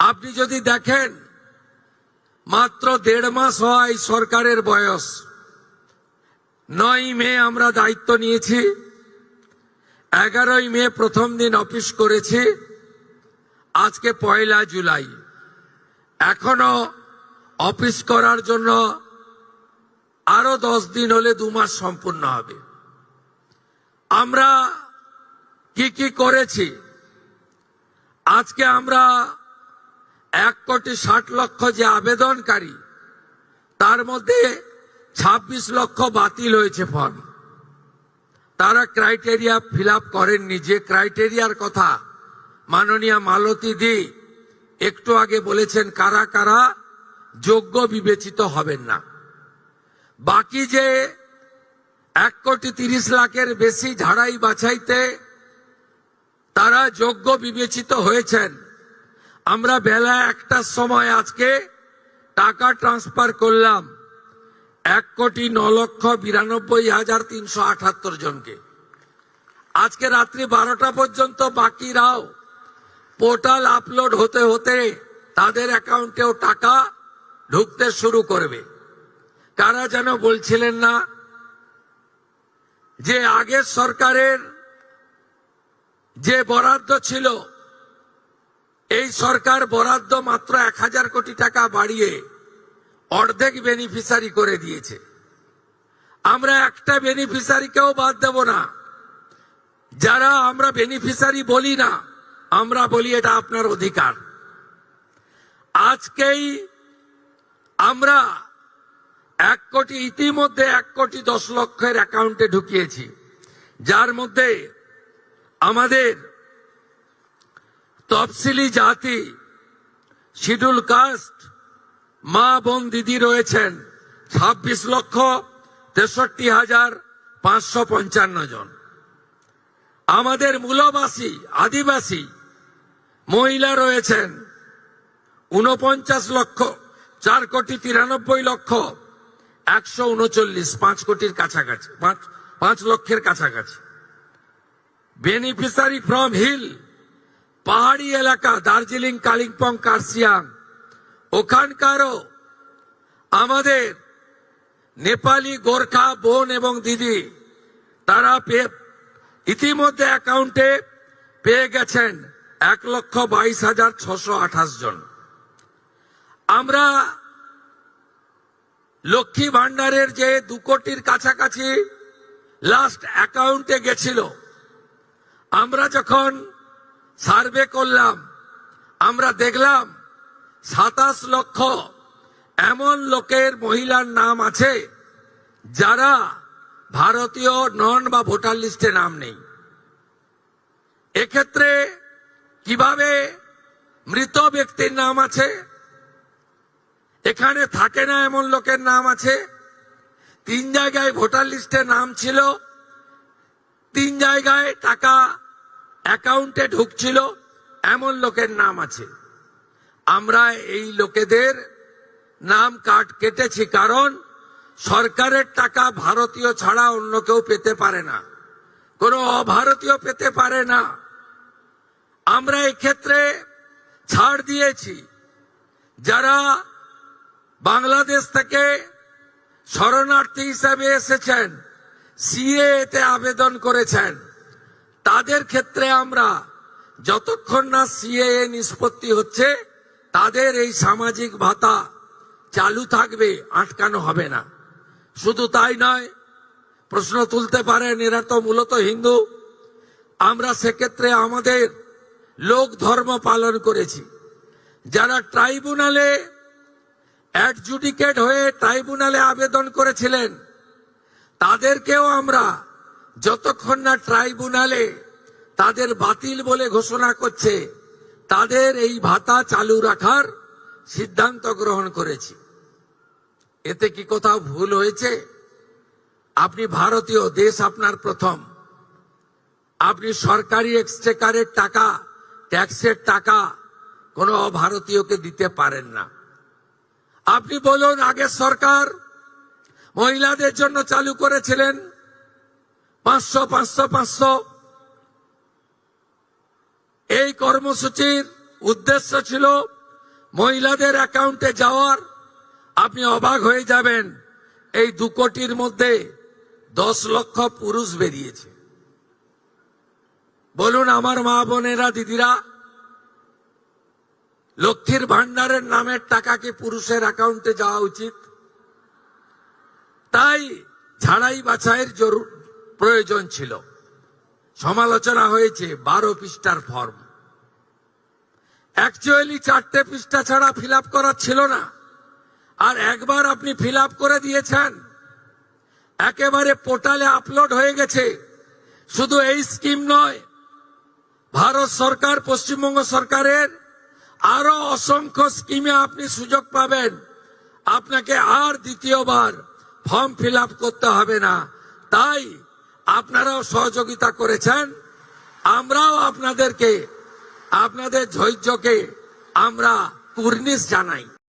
আপনি যদি দেখেন মাত্র 1.5 মাস হওয়া এই সরকারের বয়স, 9 মে আমরা দায়িত্ব নিয়েছি, 11 মে প্রথম দিন অফিস করেছি, আজকে 1 জুলাই। এখনো অফিস করার জন্য আরো 10 দিন হলে 2 মাস সম্পূর্ণ হবে। আমরা কি করেছি? আজকে আমরা 1,60,00,000 যে আবেদনকারী, তার মধ্যে 26 লক্ষ বাতিল হয়েছে ফর্ম। তারা ক্রাইটেরিয়া ফিল আপ করেননি। যে ক্রাইটেরিয়ার কথা মাননীয় মালতী দি একটু আগে বলেছেন, কারা কারা যোগ্য বিবেচিত হবেন না। বাকি যে 1,30,00,000-এর বেশি ঝাড়াই বাছাইতে তারা যোগ্য বিবেচিত হয়েছেন, আমরা বেলা 1টার সময় আজকে টাকা ট্রান্সফার করলাম 1,09,92,378 জনকে। আজকে রাত্রি 12টা পর্যন্ত বাকিরাও পোর্টাল আপলোড হতে হতে তাদের অ্যাকাউন্টেও টাকা ঢুকতে শুরু করবে। কারা যেন বলছিলেন না যে আগের সরকারের যে বরাদ্দ ছিল, এই সরকার বরাদ্দ মাত্র 1,000 কোটি টাকা বাড়িয়ে অর্ধেক বেনিফিশিয়ারি করে দিয়েছে। আমরা একটা বেনিফিশিয়ারিকেও বাদ দেব না। যারা আমরা বেনিফিশিয়ারি বলি না, আমরা বলি এটা আপনার অধিকার। আজকেই আমরা 1 কোটি, ইতিমধ্যে 1,10,00,000-এর অ্যাকাউন্টে ঢুকিয়েছি, যার মধ্যে আমাদের তফসিলি জাতি, শিডিউল কাস্ট, মা বোন দিদি রয়েছেন 26,63,555 জন। আমাদের মূলবাসী আদিবাসী মহিলা রয়েছেন 49,04,93,139,139, 5 কোটির কাছাকাছি, 5 লক্ষের কাছাকাছি। বেনিফিশিয়ারি ফ্রম হিল, পাহাড়ি এলাকা, দার্জিলিং, কালিম্পং, কার্শিয়াং, ওখানকারও আমাদের নেপালি গোর্খা বোন এবং দিদি, তারা ইতিমধ্যে অ্যাকাউন্টে পেয়ে গেছেন 1,22,628 জন। আমরা লক্ষ্মী ভান্ডারের যে 2 কোটির কাছাকাছি লাস্ট অ্যাকাউন্টে গেছিল, আমরা যখন সার্ভে করলাম, আমরা দেখলাম 27 লক্ষ এমন লোকের, মহিলার নাম আছে যারা ভারতীয় নন বা ভোটার লিস্টে নাম নেই। এক্ষেত্রে কিভাবে মৃত ব্যক্তির নাম আছে, এখানে থাকে না এমন লোকের নাম আছে, 3 জায়গায় ভোটার লিস্টে নাম ছিল, 3 জায়গায় টাকা অ্যাকাউন্টে ঢুকছিল, এমন লোকের নাম আছে। আমরা এই লোকেদের নাম কেটেছি, কারণ সরকারের টাকা ভারতীয় ছাড়া অন্য কেউ পেতে পারে না, কোনো অভারতীয় পেতে পারে না। আমরা এক্ষেত্রে ছাড় দিয়েছি। যারা বাংলাদেশ থেকে শরণার্থী হিসাবে এসেছেন, সিএতে আবেদন করেছেন, তাদের ক্ষেত্রে আমরা যতক্ষণ না সিএ নিষ্পত্তি হচ্ছে, তাদের এই সামাজিক ভাতা চালু থাকবে, আটকানো হবে না। শুধু তাই নয়, প্রশ্ন তুলতে পারেন এরা তো মূলত হিন্দু। আমরা সেক্ষেত্রে আমাদের লোক ধর্ম পালন করেছি। যারা ট্রাইব্যুনালে অ্যাডজুডিকেট হয়ে ট্রাইব্যুনালে আবেদন করেছিলেন, তাদেরকেও আমরা যতক্ষণ না ট্রাইব্যুনালে তাদের বাতিল বলে ঘোষণা করছে, তাদের এই ভাতা চালু রাখার সিদ্ধান্ত গ্রহণ করেছি। এতে কি কোথাও ভুল হয়েছে? আপনি ভারতীয়, দেশ আপনার প্রথম। আপনি সরকারি এক্সচেকারের টাকা, ট্যাক্সের টাকা কোনো অভারতীয়কে দিতে পারেন না। আপনি বলুন, আগের সরকার মহিলাদের জন্য চালু করেছিলেন 500 500 500। এই কর্মসূচির উদ্দেশ্য ছিল মহিলাদের অ্যাকাউন্টে যাওয়ার আপনি অবাক হয়ে যাবেন, এই 2 কোটির মধ্যে 10 লক্ষ পুরুষ বেরিয়েছে। বলুন আমার মা বোনেরা, দিদিরা, লক্ষ্মীর ভান্ডারের নামের টাকা কি পুরুষের অ্যাকাউন্টে যাওয়া উচিত? তাই ঝাড়াই বাছাইয়ের প্রয়োজন ছিল। সমালোচনা হয়েছে 12 পৃষ্ঠার ফর্ম। অ্যাকচুয়ালি 4টে পৃষ্ঠা ছাড়া ফিল আপ করা ছিল না, আর একবার আপনি ফিল আপ করে দিয়েছেন, একেবারে পোর্টালে আপলোড হয়ে গেছে। শুধু এই স্কিম নয়, ভারত সরকার, পশ্চিমবঙ্গ সরকারের আরো অসংখ্য স্কিমে আপনি সুযোগ পাবেন। আপনাকে আর দ্বিতীয়বার ফর্ম ফিল আপ করতে হবে না। তাই আপনারাও সহযোগিতা করেছেন, আমরাও আপনাদের ধৈর্যকে আমরা কুর্নিশ জানাই।